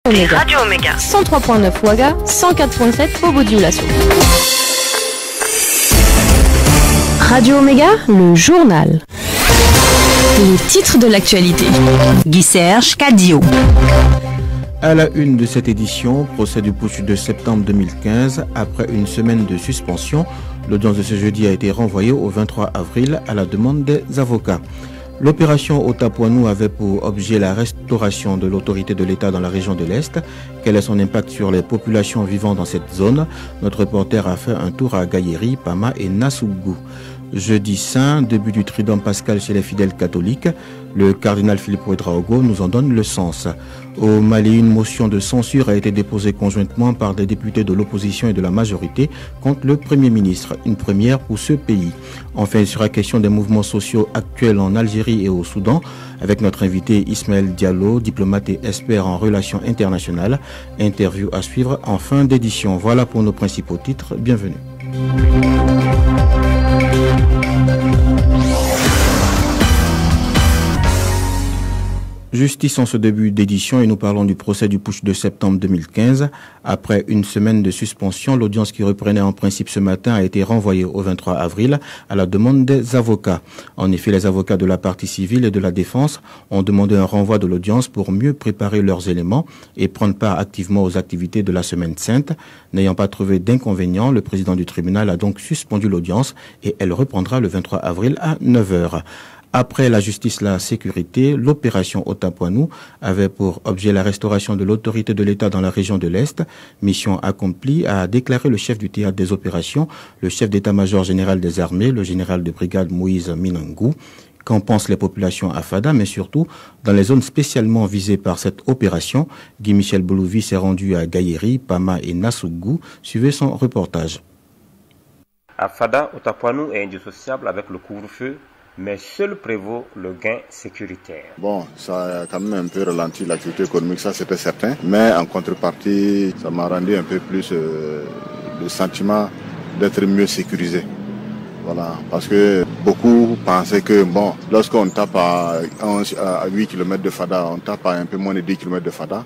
Oméga. Radio Oméga. 103.9 Ouaga, 104.7 Bobo-Dioulasso. Radio Oméga, le journal. Les titres de l'actualité. Guy-Serge Cadio. À la une de cette édition, procès du putsch de septembre 2015. Après une semaine de suspension, l'audience de ce jeudi a été renvoyée au 23 avril à la demande des avocats. L'opération Otapouanou avait pour objet la restauration de l'autorité de l'État dans la région de l'Est. Quel est son impact sur les populations vivant dans cette zone? Notre reporter a fait un tour à Gaïeri, Pama et Nassougou. Jeudi saint, début du Trident pascal chez les fidèles catholiques. Le cardinal Philippe Ouédraogo nous en donne le sens. Au Mali, une motion de censure a été déposée conjointement par des députés de l'opposition et de la majorité contre le Premier ministre. Une première pour ce pays. Enfin, il sera question des mouvements sociaux actuels en Algérie et au Soudan avec notre invité Ismaël Diallo, diplomate et expert en relations internationales. Interview à suivre en fin d'édition. Voilà pour nos principaux titres. Bienvenue. Justice en ce début d'édition et nous parlons du procès du putsch de septembre 2015. Après une semaine de suspension, l'audience qui reprenait en principe ce matin a été renvoyée au 23 avril à la demande des avocats. En effet, les avocats de la partie civile et de la défense ont demandé un renvoi de l'audience pour mieux préparer leurs éléments et prendre part activement aux activités de la Semaine Sainte. N'ayant pas trouvé d'inconvénient, le président du tribunal a donc suspendu l'audience et elle reprendra le 23 avril à 9h. Après la justice, la sécurité, l'opération Otapouanou avait pour objet la restauration de l'autorité de l'État dans la région de l'Est. Mission accomplie, a déclaré le chef du théâtre des opérations, le chef d'état-major général des armées, le général de brigade Moïse Minangou. Qu'en pensent les populations à Fada, mais surtout dans les zones spécialement visées par cette opération? Guy-Michel Boulouvi s'est rendu à Gaïeri, Pama et Nassougou. Suivez son reportage. À Fada, Otapouanou est indissociable avec le couvre-feu, mais seul prévaut le gain sécuritaire. Bon, ça a quand même un peu ralenti l'activité économique, ça c'était certain, mais en contrepartie, ça m'a rendu un peu plus le sentiment d'être mieux sécurisé. Voilà, parce que beaucoup pensaient que, bon, lorsqu'on tape à 8 km de Fada, on tape à un peu moins de 10 km de Fada,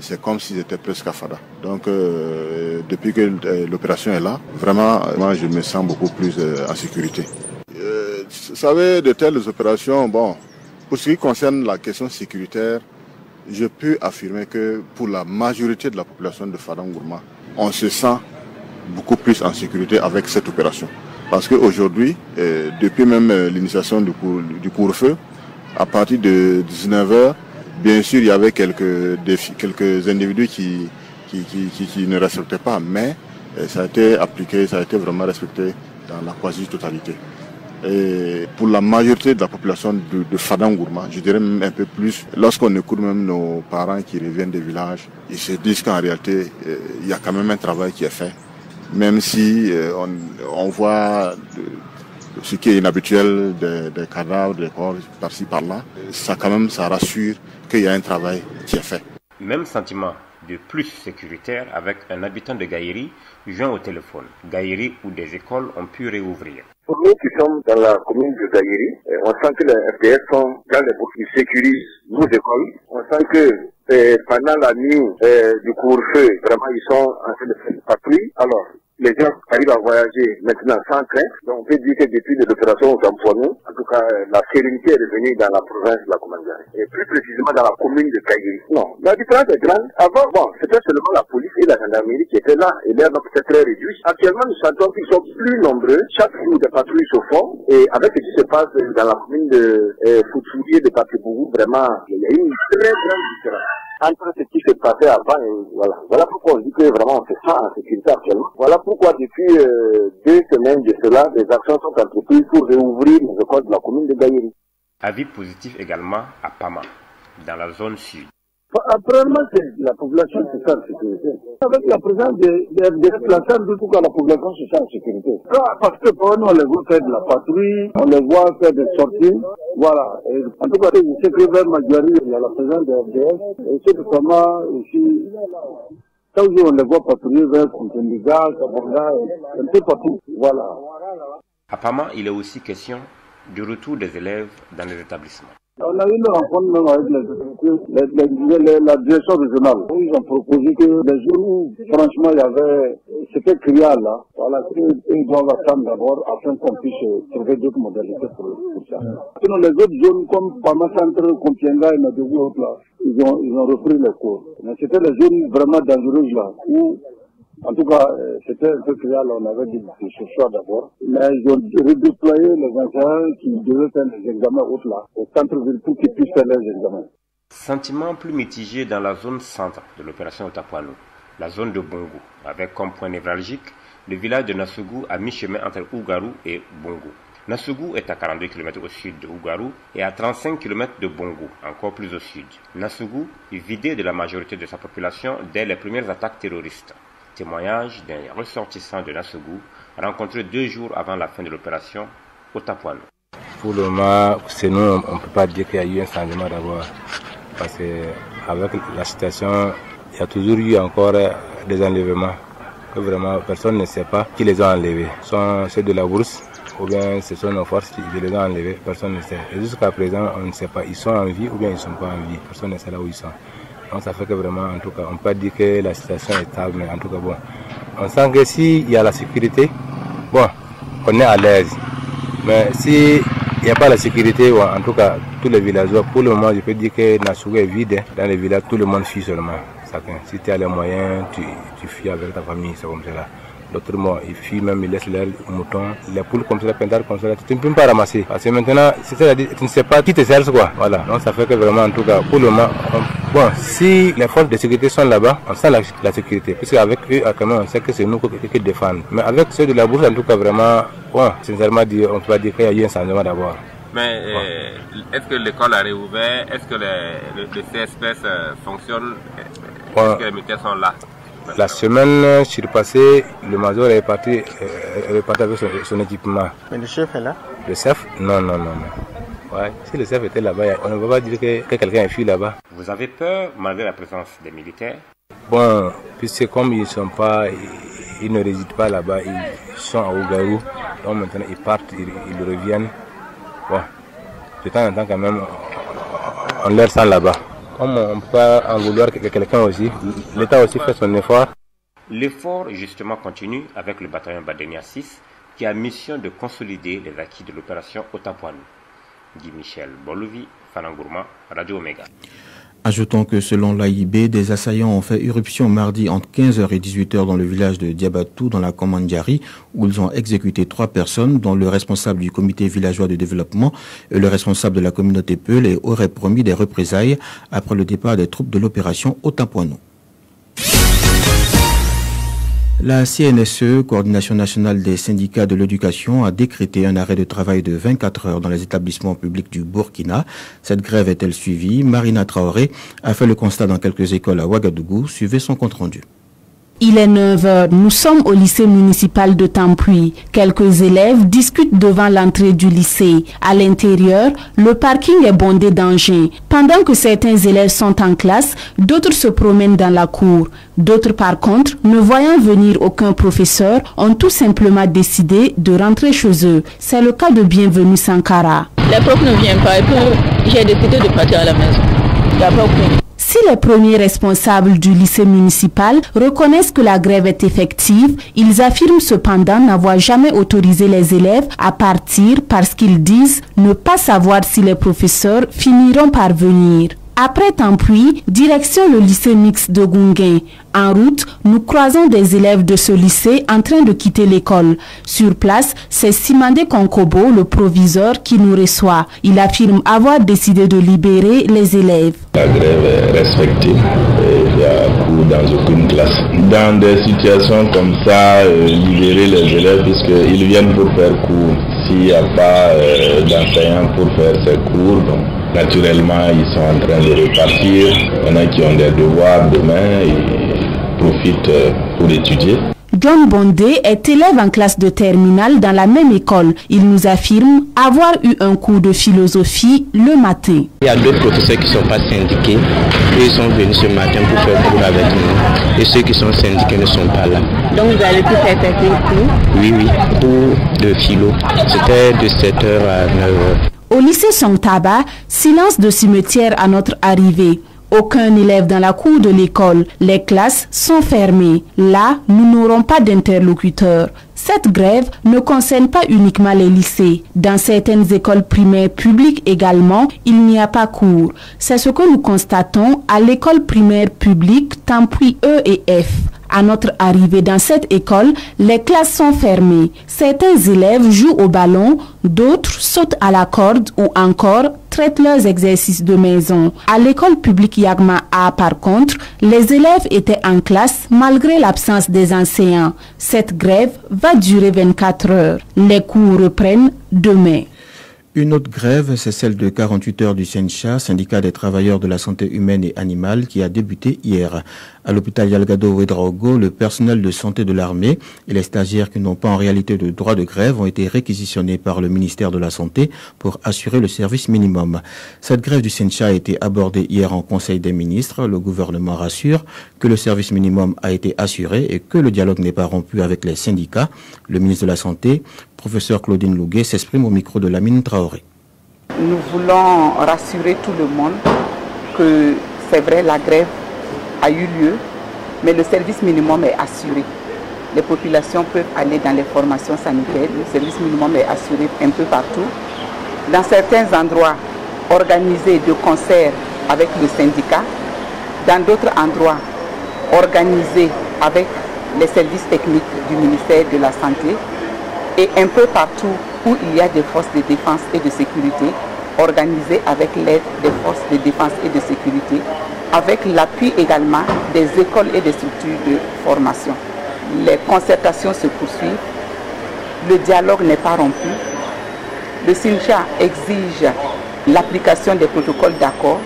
c'est comme s'ils étaient presque à Fada. Donc, depuis que l'opération est là, vraiment, moi je me sens beaucoup plus en sécurité. Vous savez, de telles opérations, bon, pour ce qui concerne la question sécuritaire, je peux affirmer que pour la majorité de la population de Fada-Ngourma, on se sent beaucoup plus en sécurité avec cette opération. Parce qu'aujourd'hui, depuis même l'initiation du couvre-feu, à partir de 19h, bien sûr, il y avait quelques individus qui ne respectaient pas, mais ça a été appliqué, ça a été vraiment respecté dans la quasi-totalité. Et pour la majorité de la population de Fada-Ngourma, je dirais même un peu plus, lorsqu'on écoute même nos parents qui reviennent des villages, ils se disent qu'en réalité, il y a quand même un travail qui est fait. Même si on voit ce qui est inhabituel des cadavres, des corps par-ci par-là, ça quand même, ça rassure qu'il y a un travail qui est fait. Même sentiment de plus sécuritaire avec un habitant de Gaïeri joint au téléphone. Gaïeri où des écoles ont pu réouvrir. Pour nous qui sommes dans la commune de Gaïeri, on sent que les FDS sont dans les bouts qui sécurisent nos écoles. On sent que pendant la nuit du couvre-feu, vraiment ils sont en train de faire une patrouille. Alors, les gens arrivent à voyager maintenant sans crainte. Donc on peut dire que depuis l'opération Otapouanou, en tout cas la sérénité est revenue dans la province de la Commandiane. Et plus précisément dans la commune de Gaïeri. Non, la différence est grande. Avant, bon, c'était seulement la police et la gendarmerie qui étaient là. Et là, c'est très réduit. Actuellement, nous sentons qu'ils sont plus nombreux. Chaque jour, des patrouilles se font. Et avec ce qui se passe dans la commune de Foutourier, de Papibougou, vraiment, il y a une très grande différence entre ce qui se passait avant et voilà. Voilà pourquoi on dit que vraiment on se sent en sécurité actuellement. Voilà pourquoi depuis 2 semaines de cela, des actions sont entreprises pour réouvrir les écoles de la commune de Gaïeri. Avis positif également à Pama, dans la zone sud. Premièrement, c'est la population se sent en sécurité. Avec la présence des FDS, l'ensemble de tout cas, la population se sent en sécurité. Parce que pour nous, on les voit faire de la patrouille, on les voit faire des sorties. Voilà. Et en tout cas, je sais que vers Madjari, il y a la présence des FDS. Et c'est vraiment ici, chaque jour, on les voit patrouiller vers Kontendiga, Kabanga, un peu partout. Voilà. À Pama, il est aussi question du retour des élèves dans les établissements. On a eu une rencontre même avec la direction régionale. Ils ont proposé que les jours où, franchement, il y avait, c'était criard là, voilà, ils doivent attendre d'abord afin qu'on puisse trouver d'autres modalités pour ça. Sinon, les autres zones comme Pama Centre, Compiènga et Madougou, autres là, ils ont repris les cours. Mais c'était les zones vraiment dangereuses là, où, en tout cas, c'était un peu criard là, on avait dit ce choix d'abord. Mais ils ont redéployé les enseignants qui devaient faire les examens autres là, au centre-ville pour qu'ils puissent faire les examens. Sentiment plus mitigé dans la zone centre de l'opération Otapouano, la zone de Bongo, avec comme point névralgique le village de Nassougou à mi-chemin entre Ougarou et Bongo. Nassougou est à 42 km au sud de Ougarou et à 35 km de Bongo, encore plus au sud. Nassougou est vidé de la majorité de sa population dès les premières attaques terroristes. Témoignage d'un ressortissant de Nassougou rencontré 2 jours avant la fin de l'opération Otapouano. Pour le moment, c'est nous, on ne peut pas dire qu'il y a eu un changement d'abord. Parce qu'avec la situation, il y a toujours eu encore des enlèvements. Que vraiment, personne ne sait pas qui les a enlevés. Sont ceux de la bourse ou bien ce sont nos forces qui les ont enlevés, personne ne sait. Et jusqu'à présent, on ne sait pas, ils sont en vie ou bien ils ne sont pas en vie. Personne ne sait là où ils sont. Donc ça fait que vraiment, en tout cas, on peut pas dire que la situation est stable, mais en tout cas, bon, on sent que s'il y a la sécurité, bon, on est à l'aise. Mais si il n'y a pas la sécurité, bon, en tout cas, tous les villageois, pour le moment, je peux dire que Nassougou est vide. Dans les villages, tout le monde fuit seulement. Si tu as les moyens, tu fuis avec ta famille, c'est comme cela. D'autres mots, ils fuient même, ils laissent leurs moutons, les poules comme ça, pendant comme ça, tu ne peux pas ramasser. Parce que maintenant, c'est-à-dire, tu ne sais pas qui te cherche quoi. Voilà. Donc ça fait que vraiment, en tout cas, pour le moment, bon, si les forces de sécurité sont là-bas, on sent la sécurité. Puisque avec eux, quand même, on sait que c'est nous qui défendent. Mais avec ceux de la bourse, en tout cas, vraiment, bon, sincèrement, on peut pas dire qu'il y a eu un changement d'abord. Mais est-ce que l'école a réouvert? Est-ce que le CSPS fonctionne? Est-ce que les militaires sont là? La semaine surpassée, le major est reparti avec son équipement. Mais le chef est là? Le chef? Non. Ouais. Si le chef était là-bas, on ne va pas dire que quelqu'un est fui là-bas. Vous avez peur malgré la présence des militaires? Bon, puisque comme ils ne résident pas là-bas, ils sont à Ougarou. Donc maintenant ils partent, ils reviennent. Bon, de temps en temps quand même, on leur sent là-bas. Comme on ne peut pas en vouloir que quelqu'un aussi, l'État aussi fait son effort. L'effort justement continue avec le bataillon Badenia 6 qui a mission de consolider les acquis de l'opération Otapouano. Guy Michel Bolovi, Fanangourma, Radio Omega. Ajoutons que selon l'AIB, des assaillants ont fait irruption mardi entre 15h et 18h dans le village de Diabatou, dans la Commandiari, où ils ont exécuté 3 personnes, dont le responsable du comité villageois de développement et le responsable de la communauté Peul, et auraient promis des représailles après le départ des troupes de l'opération Otapouano. La CNSE, Coordination nationale des syndicats de l'éducation, a décrété un arrêt de travail de 24 heures dans les établissements publics du Burkina. Cette grève est-elle suivie? Marina Traoré a fait le constat dans quelques écoles à Ouagadougou. Suivez son compte-rendu. Il est 9h, nous sommes au lycée municipal de Tampuy. Quelques élèves discutent devant l'entrée du lycée. À l'intérieur, le parking est bondé d'engins. Pendant que certains élèves sont en classe, d'autres se promènent dans la cour. D'autres par contre, ne voyant venir aucun professeur, ont tout simplement décidé de rentrer chez eux. C'est le cas de Bienvenue Sankara. Les profs ne viennent pas et puis j'ai décidé de partir à la maison. Il n'y a pas aucun. Si les premiers responsables du lycée municipal reconnaissent que la grève est effective, ils affirment cependant n'avoir jamais autorisé les élèves à partir parce qu'ils disent ne pas savoir si les professeurs finiront par venir. Après Tampuy, direction le lycée mixte de Gunguin. En route, nous croisons des élèves de ce lycée en train de quitter l'école. Sur place, c'est Simandé Konkobo, le proviseur, qui nous reçoit. Il affirme avoir décidé de libérer les élèves. La grève est respectée. Il y a cours dans aucune classe. Dans des situations comme ça, libérer les élèves puisqu'ils viennent pour faire cours. S'il n'y a pas d'enseignants pour faire ces cours, donc naturellement, ils sont en train de repartir. Il y en a qui ont des devoirs demain et profitent pour étudier. John Bondé est élève en classe de terminale dans la même école. Il nous affirme avoir eu un cours de philosophie le matin. Il y a d'autres professeurs qui ne sont pas syndiqués. Ils sont venus ce matin pour faire cours avec nous. Et ceux qui sont syndiqués ne sont pas là. Donc vous allez plus faire cours? Oui, cours de philo. C'était de 7h à 9h. Au lycée Songtaba, silence de cimetière à notre arrivée. Aucun élève dans la cour de l'école. Les classes sont fermées. Là, nous n'aurons pas d'interlocuteurs. Cette grève ne concerne pas uniquement les lycées. Dans certaines écoles primaires publiques également, il n'y a pas cours. C'est ce que nous constatons à l'école primaire publique Tampuy E et F. À notre arrivée dans cette école, les classes sont fermées. Certains élèves jouent au ballon, d'autres sautent à la corde ou encore traitent leurs exercices de maison. À l'école publique Yagma A, par contre, les élèves étaient en classe malgré l'absence des enseignants. Cette grève va durer 24 heures. Les cours reprennent demain. Une autre grève, c'est celle de 48 heures du SENCHA, syndicat des travailleurs de la santé humaine et animale, qui a débuté hier. À l'hôpital Yalgado Ouedraogo, le personnel de santé de l'armée et les stagiaires qui n'ont pas en réalité de droit de grève ont été réquisitionnés par le ministère de la Santé pour assurer le service minimum. Cette grève du SENCHA a été abordée hier en Conseil des ministres. Le gouvernement rassure que le service minimum a été assuré et que le dialogue n'est pas rompu avec les syndicats. Le ministre de la Santé, professeur Claudine Louguet, s'exprime au micro de Lamine Traoré. Nous voulons rassurer tout le monde que c'est vrai, la grève a eu lieu, mais le service minimum est assuré. Les populations peuvent aller dans les formations sanitaires, le service minimum est assuré un peu partout. Dans certains endroits, organisés de concert avec le syndicat, dans d'autres endroits, organisés avec les services techniques du ministère de la Santé, et un peu partout où il y a des forces de défense et de sécurité, organisées avec l'aide des forces de défense et de sécurité, avec l'appui également des écoles et des structures de formation. Les concertations se poursuivent, le dialogue n'est pas rompu, le SENCHA exige l'application des protocoles d'accord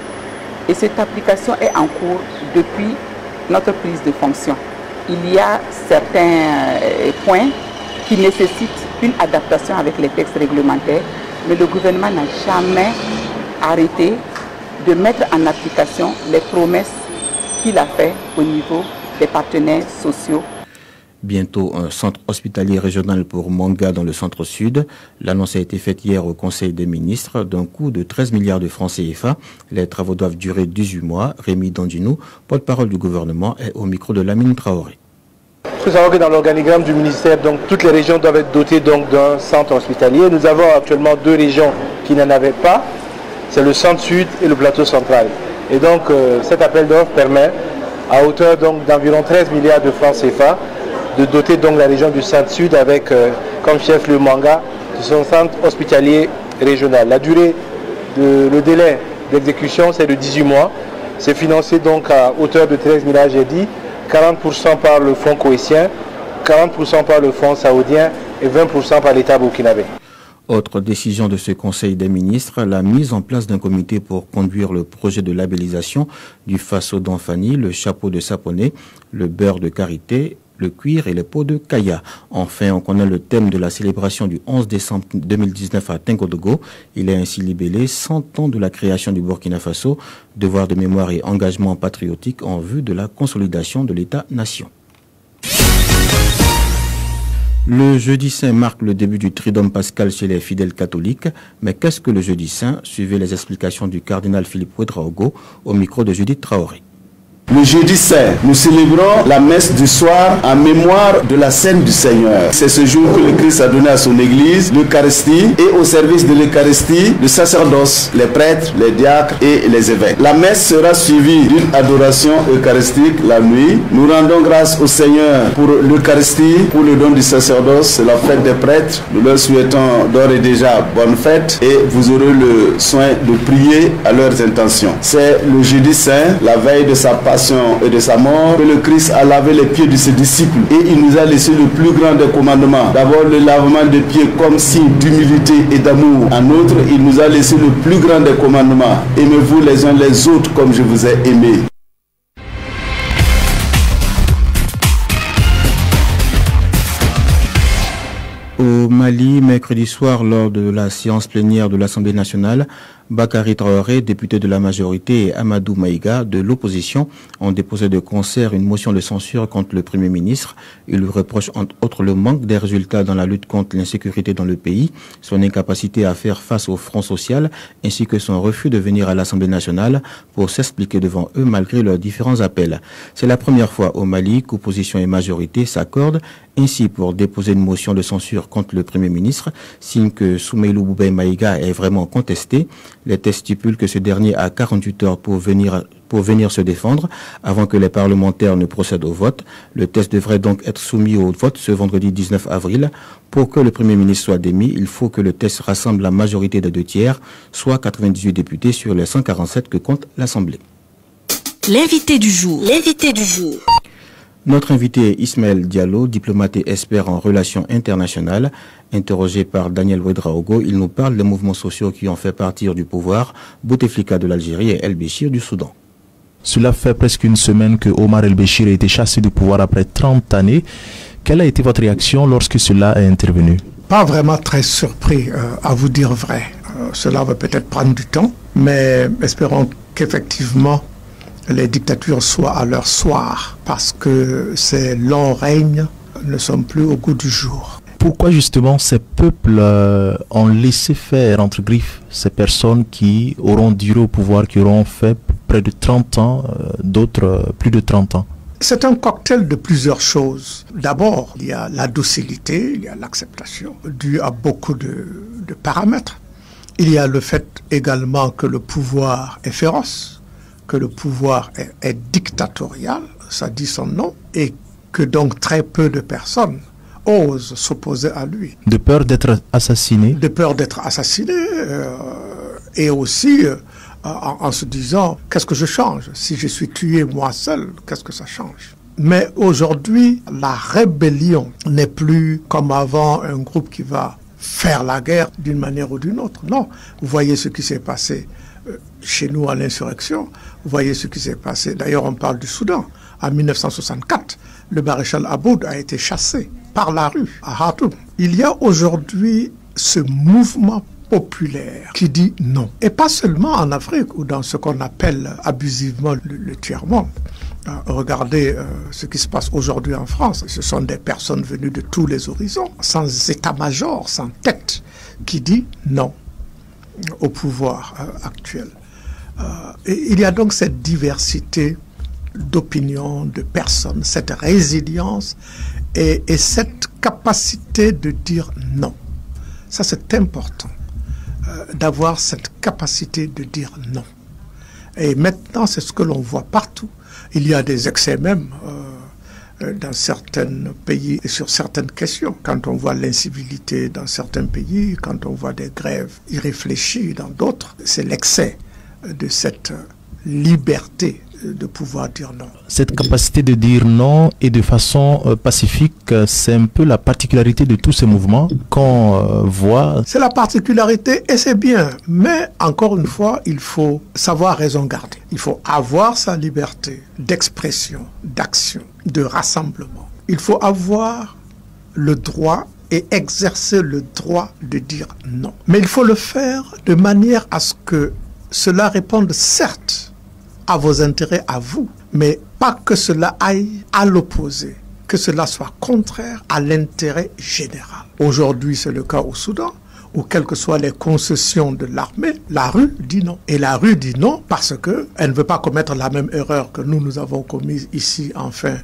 et cette application est en cours depuis notre prise de fonction. Il y a certains points qui nécessitent une adaptation avec les textes réglementaires, mais le gouvernement n'a jamais arrêté de mettre en application les promesses qu'il a faites au niveau des partenaires sociaux. Bientôt un centre hospitalier régional pour Manga dans le centre-sud. L'annonce a été faite hier au Conseil des ministres d'un coût de 13 milliards de francs CFA. Les travaux doivent durer 18 mois. Rémi Dandinou, porte-parole du gouvernement, est au micro de Lamine Traoré. Il faut savoir que dans l'organigramme du ministère, donc, toutes les régions doivent être dotées d'un centre hospitalier. Nous avons actuellement 2 régions qui n'en avaient pas. C'est le centre-sud et le plateau central. Et donc cet appel d'offres permet, à hauteur d'environ 13 milliards de francs CFA, de doter donc la région du centre-sud avec comme chef le Manga de son centre hospitalier régional. La durée, le délai d'exécution, c'est de 18 mois. C'est financé donc à hauteur de 13 milliards, j'ai dit, 40% par le fonds cohétien, 40% par le fonds saoudien et 20% par l'État burkinabé. Autre décision de ce Conseil des ministres, la mise en place d'un comité pour conduire le projet de labellisation du Faso d'Anfani, le chapeau de Saponé, le beurre de karité, le cuir et les pots de kaya. Enfin, on connaît le thème de la célébration du 11 décembre 2019 à Tinkodogo. Il est ainsi libellé 100 ans de la création du Burkina Faso, devoir de mémoire et engagement patriotique en vue de la consolidation de l'État-nation. Le jeudi saint marque le début du Triduum pascal chez les fidèles catholiques. Mais qu'est-ce que le jeudi saint? Suivez les explications du cardinal Philippe Ouedraogo au micro de Judith Traoré. Le jeudi saint, nous célébrons la messe du soir en mémoire de la scène du Seigneur. C'est ce jour que le Christ a donné à son Église l'Eucharistie et au service de l'Eucharistie, le sacerdoce, les prêtres, les diacres et les évêques. La messe sera suivie d'une adoration eucharistique la nuit. Nous rendons grâce au Seigneur pour l'Eucharistie, pour le don du sacerdoce, la fête des prêtres. Nous leur souhaitons d'ores et déjà bonne fête et vous aurez le soin de prier à leurs intentions. C'est le jeudi saint, la veille de sa passion et de sa mort, que le Christ a lavé les pieds de ses disciples et il nous a laissé le plus grand des commandements. D'abord le lavement des pieds comme signe d'humilité et d'amour. En outre, il nous a laissé le plus grand des commandements. Aimez-vous les uns les autres comme je vous ai aimé. Au Mali, mercredi soir, lors de la séance plénière de l'Assemblée nationale, Bakary Traoré, député de la majorité, et Amadou Maïga de l'opposition ont déposé de concert une motion de censure contre le Premier ministre. Ils lui reprochent entre autres le manque des résultats dans la lutte contre l'insécurité dans le pays, son incapacité à faire face au front social, ainsi que son refus de venir à l'Assemblée nationale pour s'expliquer devant eux malgré leurs différents appels. C'est la première fois au Mali qu'opposition et majorité s'accordent ainsi pour déposer une motion de censure contre le Premier ministre, signe que Soumeilou Boubei Maïga est vraiment contesté. Les textes stipulent que ce dernier a 48 heures pour venir se défendre avant que les parlementaires ne procèdent au vote. Le texte devrait donc être soumis au vote ce vendredi 19 avril. Pour que le Premier ministre soit démis, il faut que le texte rassemble la majorité des 2 tiers, soit 98 députés sur les 147 que compte l'Assemblée. L'invité du jour. Notre invité est Ismaël Diallo, diplomate et expert en relations internationales. Interrogé par Daniel Ouedraogo, il nous parle des mouvements sociaux qui ont fait partir du pouvoir Bouteflika de l'Algérie et El Béchir du Soudan. Cela fait presque une semaine que Omar El Béchir a été chassé du pouvoir après 30 années. Quelle a été votre réaction lorsque cela est intervenu? Pas vraiment très surpris, à vous dire vrai. Cela va peut-être prendre du temps, mais espérons qu'effectivement les dictatures soient à leur soir, parce que ces longs règnes ne sont plus au goût du jour. Pourquoi justement ces peuples ont laissé faire entre griffes ces personnes qui auront duré au pouvoir, qui auront fait près de 30 ans, d'autres plus de 30 ans? C'est un cocktail de plusieurs choses. D'abord, il y a la docilité, il y a l'acceptation, due à beaucoup de paramètres. Il y a le fait également que le pouvoir est féroce, que le pouvoir est dictatorial, ça dit son nom, et que donc très peu de personnes osent s'opposer à lui. De peur d'être assassiné? De peur d'être assassiné, et aussi en se disant, qu'est-ce que je change? Si je suis tué moi seul, qu'est-ce que ça change? Mais aujourd'hui, la rébellion n'est plus comme avant un groupe qui va faire la guerre d'une manière ou d'une autre. Non, vous voyez ce qui s'est passé chez nous à l'insurrection, vous voyez ce qui s'est passé, d'ailleurs on parle du Soudan, en 1964, le maréchal Aboud a été chassé par la rue à Khartoum. Il y a aujourd'hui ce mouvement populaire qui dit non, et pas seulement en Afrique ou dans ce qu'on appelle abusivement le tiers-monde. Regardez ce qui se passe aujourd'hui en France, ce sont des personnes venues de tous les horizons, sans état-major, sans tête, qui dit non au pouvoir actuel. Et il y a donc cette diversité d'opinions, de personnes, cette résilience et cette capacité de dire non. Ça, c'est important, d'avoir cette capacité de dire non. Et maintenant, c'est ce que l'on voit partout. Il y a des excès même dans certains pays et sur certaines questions. Quand on voit l'incivilité dans certains pays, quand on voit des grèves irréfléchies dans d'autres, c'est l'excès de cette liberté de pouvoir dire non. Cette capacité de dire non et de façon pacifique, c'est un peu la particularité de tous ces mouvements qu'on voit. C'est la particularité et c'est bien, mais encore une fois, il faut savoir raison garder. Il faut avoir sa liberté d'expression, d'action, de rassemblement. Il faut avoir le droit et exercer le droit de dire non. Mais il faut le faire de manière à ce que cela réponde certes à vos intérêts à vous, mais pas que cela aille à l'opposé, que cela soit contraire à l'intérêt général. Aujourd'hui, c'est le cas au Soudan, où quelles que soient les concessions de l'armée, la rue dit non. Et la rue dit non parce qu'elle ne veut pas commettre la même erreur que nous avons commise ici en fin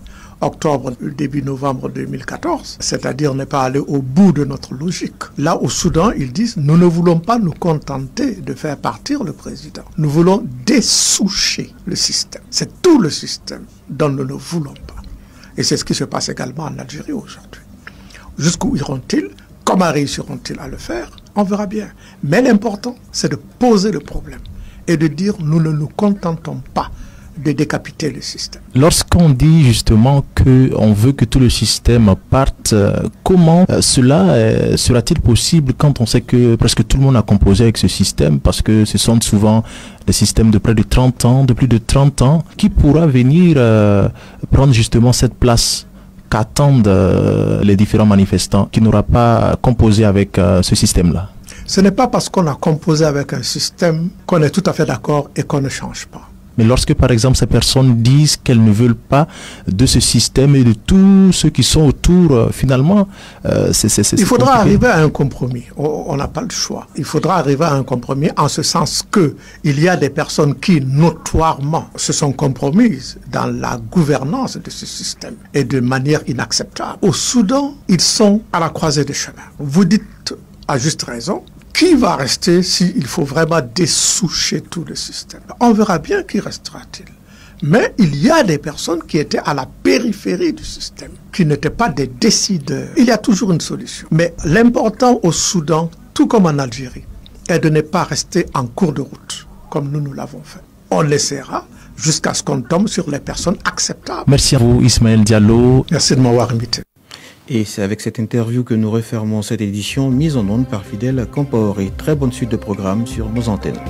octobre, début novembre 2014, c'est-à-dire ne pas aller au bout de notre logique. Là, au Soudan, ils disent, nous ne voulons pas nous contenter de faire partir le président. Nous voulons dessoucher le système. C'est tout le système dont nous ne voulons pas. Et c'est ce qui se passe également en Algérie aujourd'hui. Jusqu'où iront-ils? Comment réussiront-ils à le faire? On verra bien. Mais l'important, c'est de poser le problème et de dire, nous ne nous contentons pas de décapiter le système. Lorsqu'on dit justement qu'on veut que tout le système parte, comment cela sera-t-il possible quand on sait que presque tout le monde a composé avec ce système, parce que ce sont souvent des systèmes de près de 30 ans, de plus de 30 ans, qui pourra venir prendre justement cette place qu'attendent les différents manifestants qui n'aura pas composé avec ce système-là? Ce n'est pas parce qu'on a composé avec un système qu'on est tout à fait d'accord et qu'on ne change pas. Mais lorsque, par exemple, ces personnes disent qu'elles ne veulent pas de ce système et de tous ceux qui sont autour, finalement, il faudra arriver à un compromis. On n'a pas le choix. Il faudra arriver à un compromis en ce sens qu'il y a des personnes qui, notoirement, se sont compromises dans la gouvernance de ce système et de manière inacceptable. Au Soudan, ils sont à la croisée des chemins. Vous dites, à juste raison, qui va rester s'il faut vraiment dessoucher tout le système? On verra bien qui restera-t-il. Mais il y a des personnes qui étaient à la périphérie du système, qui n'étaient pas des décideurs. Il y a toujours une solution. Mais l'important au Soudan, tout comme en Algérie, est de ne pas rester en cours de route, comme nous l'avons fait. On laissera jusqu'à ce qu'on tombe sur les personnes acceptables. Merci à vous, Ismaël Diallo. Merci de m'avoir invité. Et c'est avec cette interview que nous refermons cette édition mise en onde par Fidèle Campor. Et très bonne suite de programme sur nos antennes.